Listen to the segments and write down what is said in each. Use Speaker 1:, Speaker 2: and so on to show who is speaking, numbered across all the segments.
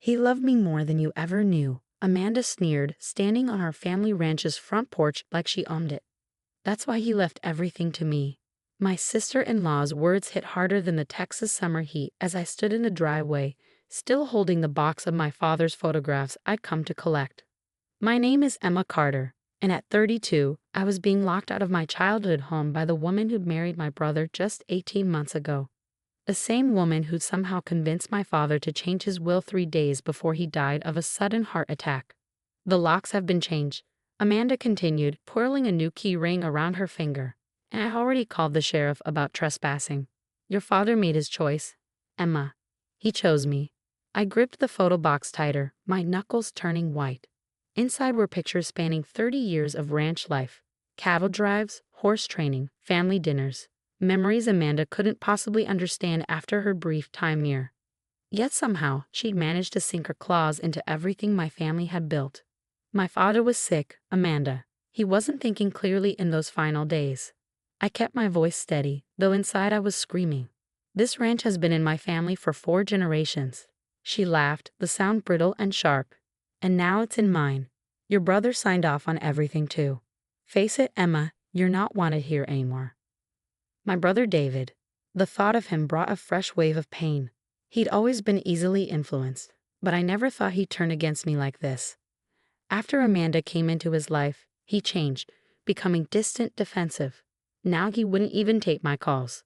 Speaker 1: He loved me more than you ever knew, Amanda sneered, standing on our family ranch's front porch like she owned it. That's why he left everything to me. My sister-in-law's words hit harder than the Texas summer heat as I stood in the driveway, still holding the box of my father's photographs I'd come to collect. My name is Emma Carter, and at 32, I was being locked out of my childhood home by the woman who'd married my brother just 18 months ago. The same woman who'd somehow convinced my father to change his will 3 days before he died of a sudden heart attack. The locks have been changed, Amanda continued, twirling a new key ring around her finger. And I already called the sheriff about trespassing. Your father made his choice, Emma. He chose me. I gripped the photo box tighter, my knuckles turning white. Inside were pictures spanning 30 years of ranch life, cattle drives, horse training, family dinners, memories Amanda couldn't possibly understand after her brief time here. Yet somehow, she'd managed to sink her claws into everything my family had built. My father was sick, Amanda. He wasn't thinking clearly in those final days. I kept my voice steady, though inside I was screaming. This ranch has been in my family for 4 generations. She laughed, the sound brittle and sharp. And now it's in mine. Your brother signed off on everything too. Face it, Emma, you're not wanted here anymore. My brother David. The thought of him brought a fresh wave of pain. He'd always been easily influenced, but I never thought he'd turn against me like this. After Amanda came into his life, he changed, becoming distant, defensive. Now he wouldn't even take my calls.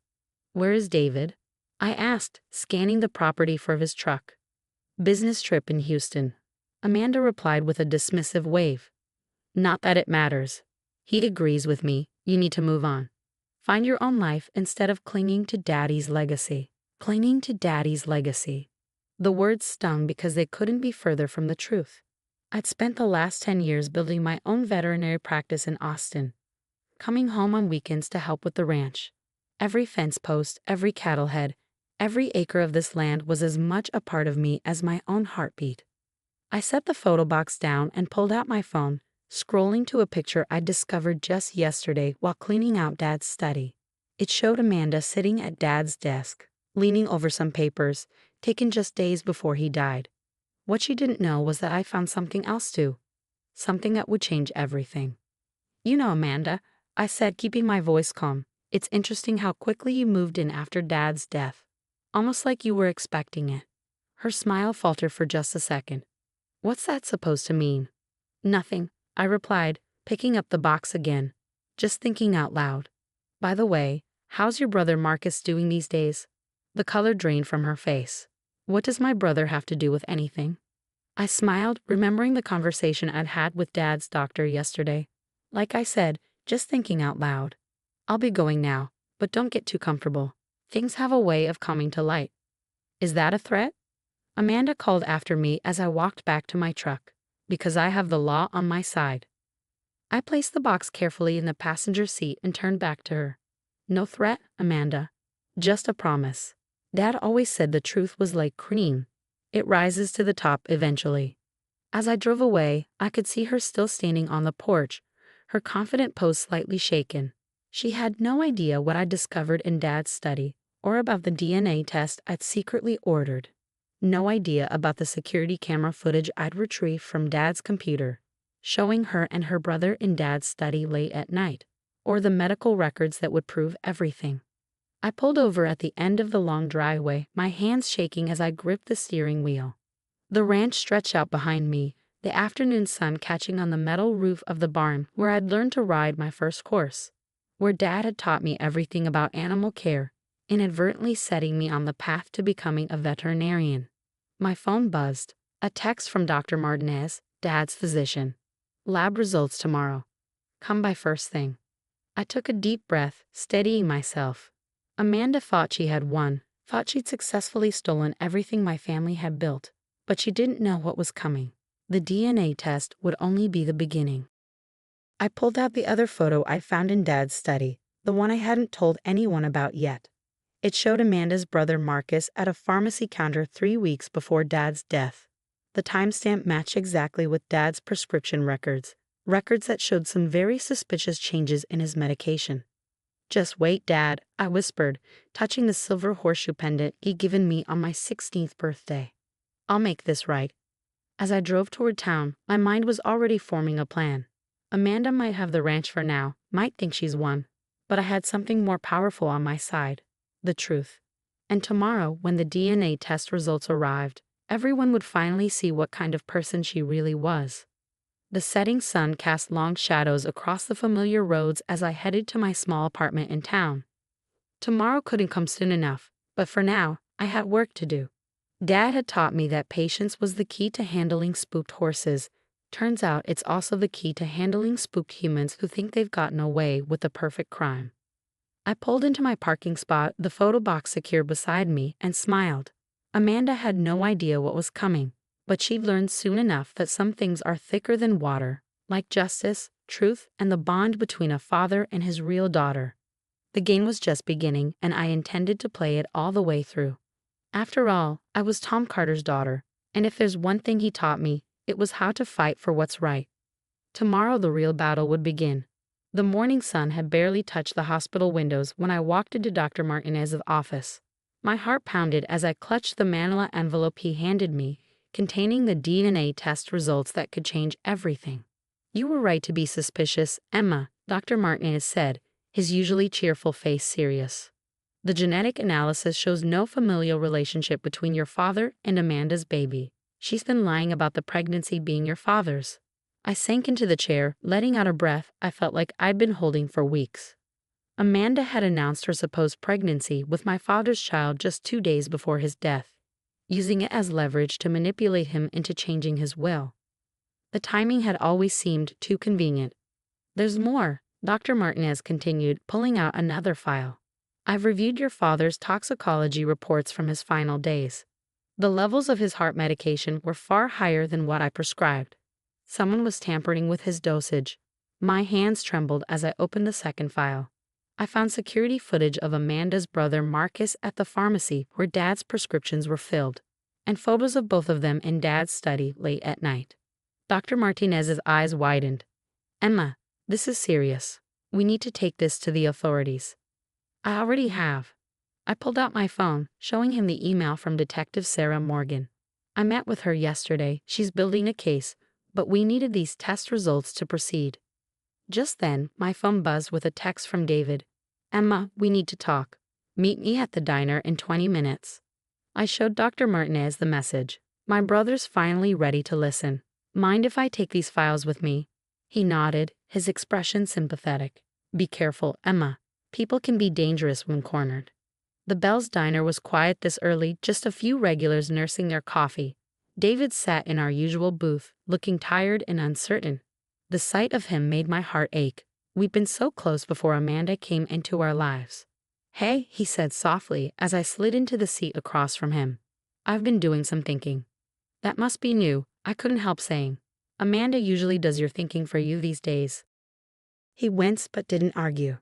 Speaker 1: Where is David? I asked, scanning the property for his truck. Business trip in Houston. Amanda replied with a dismissive wave. Not that it matters. He agrees with me, you need to move on. Find your own life instead of clinging to Daddy's legacy. Clinging to Daddy's legacy. The words stung because they couldn't be further from the truth. I'd spent the last 10 years building my own veterinary practice in Austin, coming home on weekends to help with the ranch. Every fence post, every cattle head, every acre of this land was as much a part of me as my own heartbeat. I set the photo box down and pulled out my phone, scrolling to a picture I'd discovered just yesterday while cleaning out Dad's study. It showed Amanda sitting at Dad's desk, leaning over some papers, taken just days before he died. What she didn't know was that I found something else too. Something that would change everything. You know, Amanda, I said, keeping my voice calm, it's interesting how quickly you moved in after Dad's death. Almost like you were expecting it. Her smile faltered for just a second. What's that supposed to mean? Nothing, I replied, picking up the box again. Just thinking out loud. By the way, how's your brother Marcus doing these days? The color drained from her face. What does my brother have to do with anything? I smiled, remembering the conversation I'd had with Dad's doctor yesterday. Like I said, just thinking out loud. I'll be going now, but don't get too comfortable. Things have a way of coming to light. Is that a threat? Amanda called after me as I walked back to my truck, because I have the law on my side. I placed the box carefully in the passenger seat and turned back to her. No threat, Amanda. Just a promise. Dad always said the truth was like cream. It rises to the top eventually. As I drove away, I could see her still standing on the porch, her confident pose slightly shaken. She had no idea what I'd discovered in Dad's study, or about the DNA test I'd secretly ordered. No idea about the security camera footage I'd retrieved from Dad's computer, showing her and her brother in Dad's study late at night, or the medical records that would prove everything. I pulled over at the end of the long driveway, my hands shaking as I gripped the steering wheel. The ranch stretched out behind me, the afternoon sun catching on the metal roof of the barn where I'd learned to ride my first horse, where Dad had taught me everything about animal care, inadvertently setting me on the path to becoming a veterinarian. My phone buzzed, a text from Dr. Martinez, Dad's physician. Lab results tomorrow. Come by first thing. I took a deep breath, steadying myself. Amanda thought she had won, thought she'd successfully stolen everything my family had built, but she didn't know what was coming. The DNA test would only be the beginning. I pulled out the other photo I found in Dad's study, the one I hadn't told anyone about yet. It showed Amanda's brother Marcus at a pharmacy counter 3 weeks before Dad's death. The timestamp matched exactly with Dad's prescription records that showed some very suspicious changes in his medication. Just wait, Dad, I whispered, touching the silver horseshoe pendant he'd given me on my 16th birthday. I'll make this right. As I drove toward town, my mind was already forming a plan. Amanda might have the ranch for now, might think she's won. But I had something more powerful on my side: the truth. And tomorrow, when the DNA test results arrived, everyone would finally see what kind of person she really was. The setting sun cast long shadows across the familiar roads as I headed to my small apartment in town. Tomorrow couldn't come soon enough, but for now, I had work to do. Dad had taught me that patience was the key to handling spooked horses. Turns out it's also the key to handling spooked humans who think they've gotten away with the perfect crime. I pulled into my parking spot, the photo box secured beside me, and smiled. Amanda had no idea what was coming, but she'd learned soon enough that some things are thicker than water, like justice, truth, and the bond between a father and his real daughter. The game was just beginning, and I intended to play it all the way through. After all, I was Tom Carter's daughter, and if there's one thing he taught me, it was how to fight for what's right. Tomorrow the real battle would begin. The morning sun had barely touched the hospital windows when I walked into Dr. Martinez's office. My heart pounded as I clutched the manila envelope he handed me, containing the DNA test results that could change everything. "You were right to be suspicious, Emma," Dr. Martinez said, his usually cheerful face serious. "The genetic analysis shows no familial relationship between your father and Amanda's baby. She's been lying about the pregnancy being your father's." I sank into the chair, letting out a breath I felt like I'd been holding for weeks. Amanda had announced her supposed pregnancy with my father's child just 2 days before his death, using it as leverage to manipulate him into changing his will. The timing had always seemed too convenient. "There's more," Dr. Martinez continued, pulling out another file. "I've reviewed your father's toxicology reports from his final days. The levels of his heart medication were far higher than what I prescribed. Someone was tampering with his dosage." My hands trembled as I opened the second file. I found security footage of Amanda's brother Marcus at the pharmacy where Dad's prescriptions were filled, and photos of both of them in Dad's study late at night. Dr. Martinez's eyes widened. "Emma, this is serious. We need to take this to the authorities." "I already have." I pulled out my phone, showing him the email from Detective Sarah Morgan. "I met with her yesterday. She's building a case, but we needed these test results to proceed." Just then, my phone buzzed with a text from David. "Emma, we need to talk. Meet me at the diner in 20 minutes. I showed Dr. Martinez the message. "My brother's finally ready to listen. Mind if I take these files with me?" He nodded, his expression sympathetic. "Be careful, Emma. People can be dangerous when cornered." The Bell's Diner was quiet this early, just a few regulars nursing their coffee. David sat in our usual booth, looking tired and uncertain. The sight of him made my heart ache. We'd been so close before Amanda came into our lives. "Hey," he said softly as I slid into the seat across from him. "I've been doing some thinking." "That must be new," I couldn't help saying. "Amanda usually does your thinking for you these days." He winced but didn't argue.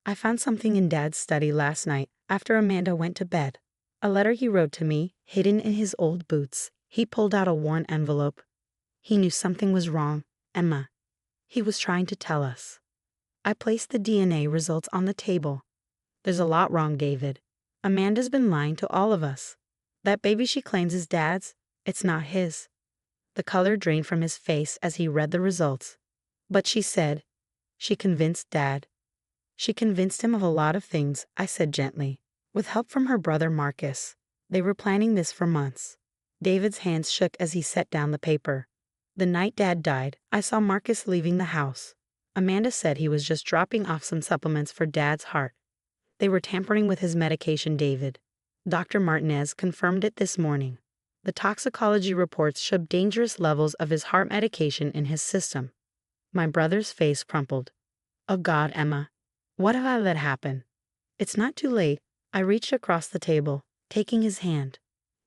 Speaker 1: "I found something in Dad's study last night after Amanda went to bed. A letter he wrote to me, hidden in his old boots." He pulled out a worn envelope. "He knew something was wrong, Emma. He was trying to tell us." I placed the DNA results on the table. "There's a lot wrong, David. Amanda's been lying to all of us. That baby she claims is Dad's, it's not his." The color drained from his face as he read the results. "But she said she convinced Dad." "She convinced him of a lot of things," I said gently, "with help from her brother Marcus. They were planning this for months." David's hands shook as he set down the paper. "The night Dad died, I saw Marcus leaving the house. Amanda said he was just dropping off some supplements for Dad's heart. They were tampering with his medication, David. Dr. Martinez confirmed it this morning. The toxicology reports showed dangerous levels of his heart medication in his system." My brother's face crumpled. "Oh God, Emma. What have I let happen?" "It's not too late." I reached across the table, taking his hand.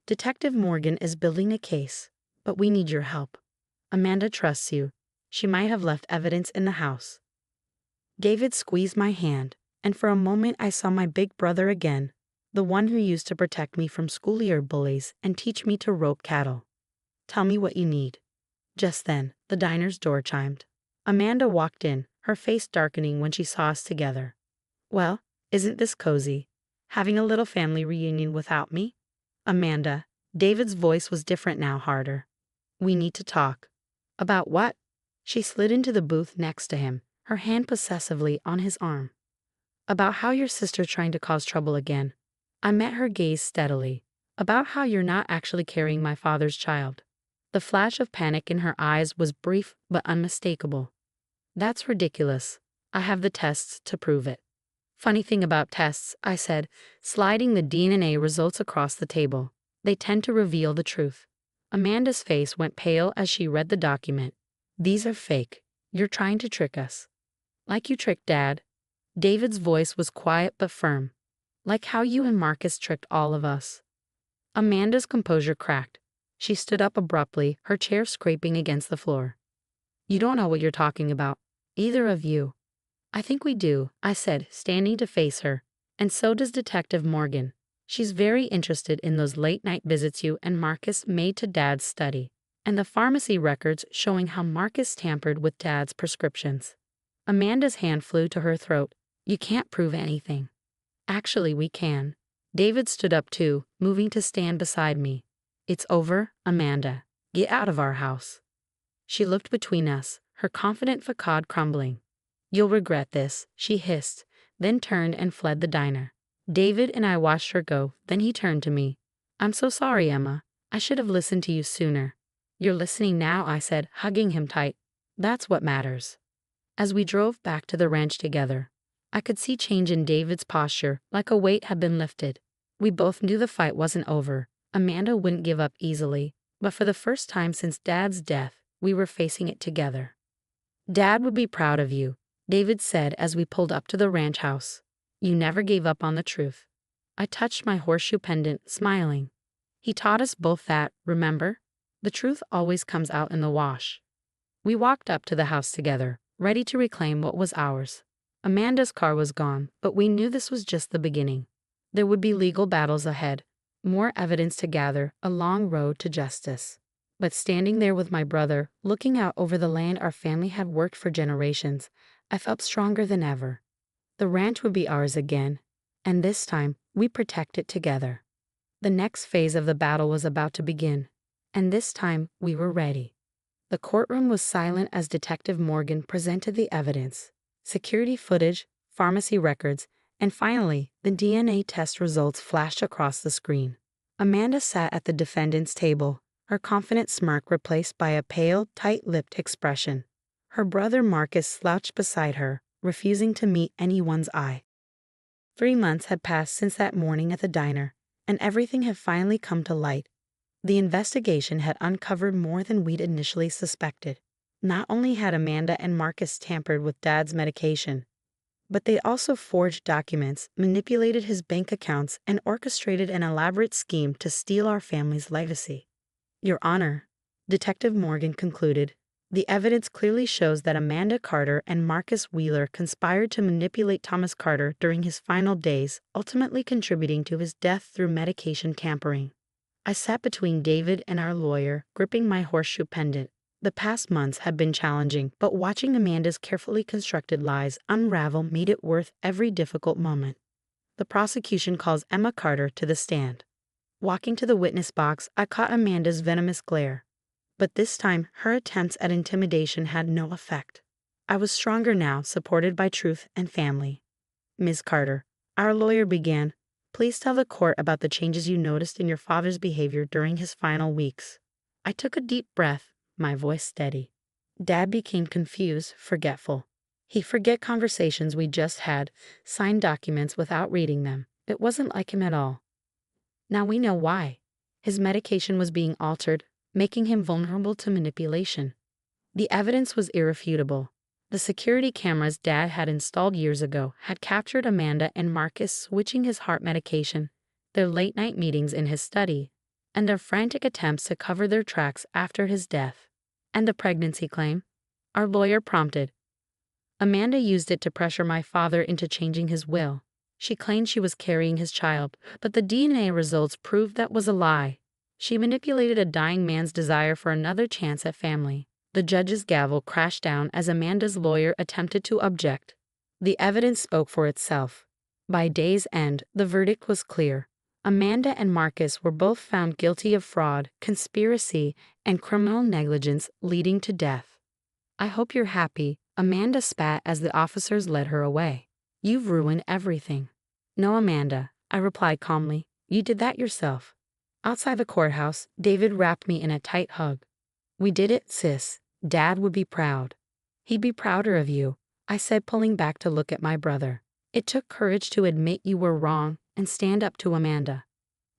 Speaker 1: "Detective Morgan is building a case, but we need your help. Amanda trusts you. She might have left evidence in the house." David squeezed my hand, and for a moment I saw my big brother again, the one who used to protect me from schoolyard bullies and teach me to rope cattle. "Tell me what you need." Just then, the diner's door chimed. Amanda walked in, her face darkening when she saw us together. "Well, isn't this cozy? Having a little family reunion without me?" "Amanda, David's voice was different now, harder. "We need to talk." "About what?" She slid into the booth next to him, her hand possessively on his arm. "About how your sister's trying to cause trouble again." I met her gaze steadily. "About how you're not actually carrying my father's child." The flash of panic in her eyes was brief but unmistakable. "That's ridiculous. I have the tests to prove it." "Funny thing about tests," I said, sliding the DNA results across the table. "They tend to reveal the truth." Amanda's face went pale as she read the document. "These are fake. You're trying to trick us." "Like you tricked Dad." David's voice was quiet but firm. "Like how you and Marcus tricked all of us." Amanda's composure cracked. She stood up abruptly, her chair scraping against the floor. "You don't know what you're talking about. Either of you." "I think we do," I said, standing to face her. "And so does Detective Morgan. She's very interested in those late-night visits you and Marcus made to Dad's study, and the pharmacy records showing how Marcus tampered with Dad's prescriptions." Amanda's hand flew to her throat. "You can't prove anything." "Actually, we can." David stood up too, moving to stand beside me. "It's over, Amanda. Get out of our house." She looked between us, her confident facade crumbling. "You'll regret this," she hissed, then turned and fled the diner. David and I watched her go, then he turned to me. "I'm so sorry, Emma. I should have listened to you sooner." "You're listening now," I said, hugging him tight. "That's what matters." As we drove back to the ranch together, I could see change in David's posture, like a weight had been lifted. We both knew the fight wasn't over. Amanda wouldn't give up easily, but for the first time since Dad's death, we were facing it together. "Dad would be proud of you," David said as we pulled up to the ranch house. "You never gave up on the truth." I touched my horseshoe pendant, smiling. "He taught us both that, remember? The truth always comes out in the wash." We walked up to the house together, ready to reclaim what was ours. Amanda's car was gone, but we knew this was just the beginning. There would be legal battles ahead, more evidence to gather, a long road to justice. But standing there with my brother, looking out over the land our family had worked for generations, I felt stronger than ever. The ranch would be ours again, and this time, we'd protect it together. The next phase of the battle was about to begin, and this time, we were ready. The courtroom was silent as Detective Morgan presented the evidence. Security footage, pharmacy records, and finally, the DNA test results flashed across the screen. Amanda sat at the defendant's table, her confident smirk replaced by a pale, tight-lipped expression. Her brother Marcus slouched beside her, refusing to meet anyone's eye. 3 months had passed since that morning at the diner, and everything had finally come to light. The investigation had uncovered more than we'd initially suspected. Not only had Amanda and Marcus tampered with Dad's medication, but they also forged documents, manipulated his bank accounts, and orchestrated an elaborate scheme to steal our family's legacy. "Your Honor," Detective Morgan concluded, "the evidence clearly shows that Amanda Carter and Marcus Wheeler conspired to manipulate Thomas Carter during his final days, ultimately contributing to his death through medication tampering." I sat between David and our lawyer, gripping my horseshoe pendant. The past months had been challenging, but watching Amanda's carefully constructed lies unravel made it worth every difficult moment. The prosecution calls Emma Carter to the stand. Walking to the witness box, I caught Amanda's venomous glare. But this time, her attempts at intimidation had no effect. I was stronger now, supported by truth and family. "Ms. Carter," our lawyer began, "please tell the court about the changes you noticed in your father's behavior during his final weeks." I took a deep breath, my voice steady. Dad became confused, forgetful. He'd forget conversations we just had, sign documents without reading them. It wasn't like him at all. Now we know why. His medication was being altered, making him vulnerable to manipulation. The evidence was irrefutable. The security cameras Dad had installed years ago had captured Amanda and Marcus switching his heart medication, their late-night meetings in his study, and their frantic attempts to cover their tracks after his death. "And the pregnancy claim?" our lawyer prompted. "Amanda used it to pressure my father into changing his will. She claimed she was carrying his child, but the DNA results proved that was a lie. She manipulated a dying man's desire for another chance at family." The judge's gavel crashed down as Amanda's lawyer attempted to object. The evidence spoke for itself. By day's end, the verdict was clear. Amanda and Marcus were both found guilty of fraud, conspiracy, and criminal negligence leading to death. I hope you're happy, Amanda spat as the officers led her away. You've ruined everything. No, Amanda, I replied calmly. You did that yourself. Outside the courthouse, David wrapped me in a tight hug. We did it, sis. Dad would be proud. He'd be prouder of you, I said, pulling back to look at my brother. It took courage to admit you were wrong and stand up to Amanda.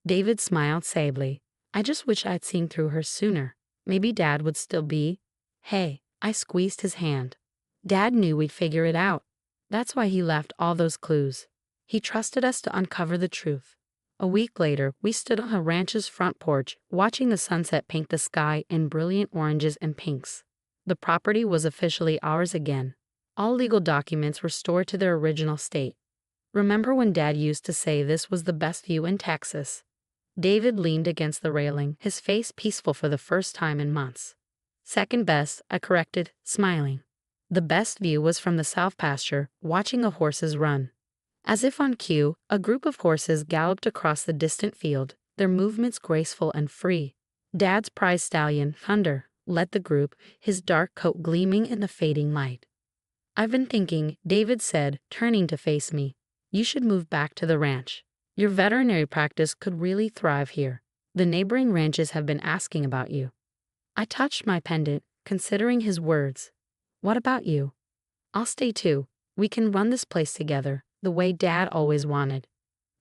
Speaker 1: David smiled sadly. I just wish I'd seen through her sooner. Maybe Dad would still be. Hey, I squeezed his hand. Dad knew we'd figure it out. That's why he left all those clues. He trusted us to uncover the truth. A week later, we stood on the ranch's front porch, watching the sunset paint the sky in brilliant oranges and pinks. The property was officially ours again. All legal documents restored to their original state. Remember when Dad used to say this was the best view in Texas? David leaned against the railing, his face peaceful for the first time in months. Second best, I corrected, smiling. The best view was from the south pasture, watching the horses run. As if on cue, a group of horses galloped across the distant field, their movements graceful and free. Dad's prize stallion, Thunder, led the group, his dark coat gleaming in the fading light. I've been thinking, David said, turning to face me. You should move back to the ranch. Your veterinary practice could really thrive here. The neighboring ranches have been asking about you. I touched my pendant, considering his words. What about you? I'll stay too. We can run this place together, the way Dad always wanted.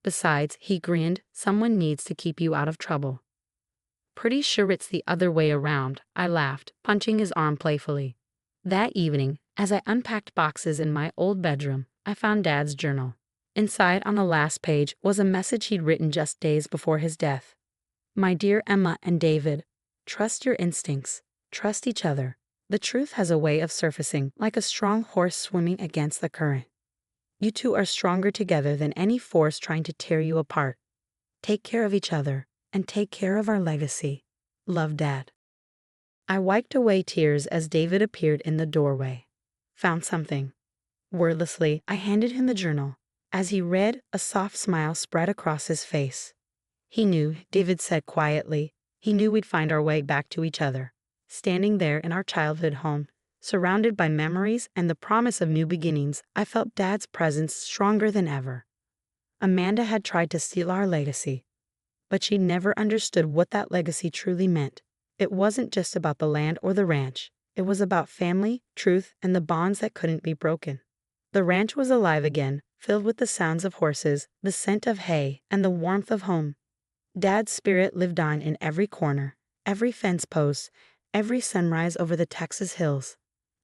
Speaker 1: Besides, he grinned, someone needs to keep you out of trouble. Pretty sure it's the other way around, I laughed, punching his arm playfully. That evening, as I unpacked boxes in my old bedroom, I found Dad's journal. Inside on the last page was a message he'd written just days before his death. My dear Emma and David, trust your instincts, trust each other. The truth has a way of surfacing like a strong horse swimming against the current. You two are stronger together than any force trying to tear you apart. Take care of each other and take care of our legacy. Love, Dad. I wiped away tears as David appeared in the doorway. Found something. Wordlessly, I handed him the journal. As he read, a soft smile spread across his face. He knew, David said quietly, he knew we'd find our way back to each other. Standing there in our childhood home, surrounded by memories and the promise of new beginnings, I felt Dad's presence stronger than ever. Amanda had tried to steal our legacy, but she never understood what that legacy truly meant. It wasn't just about the land or the ranch. It was about family, truth, and the bonds that couldn't be broken. The ranch was alive again, filled with the sounds of horses, the scent of hay, and the warmth of home. Dad's spirit lived on in every corner, every fence post, every sunrise over the Texas hills.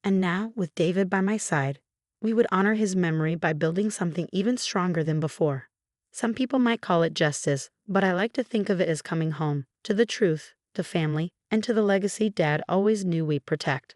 Speaker 1: And now, with David by my side, we would honor his memory by building something even stronger than before. Some people might call it justice, but I like to think of it as coming home, to the truth, to family, and to the legacy Dad always knew we'd protect.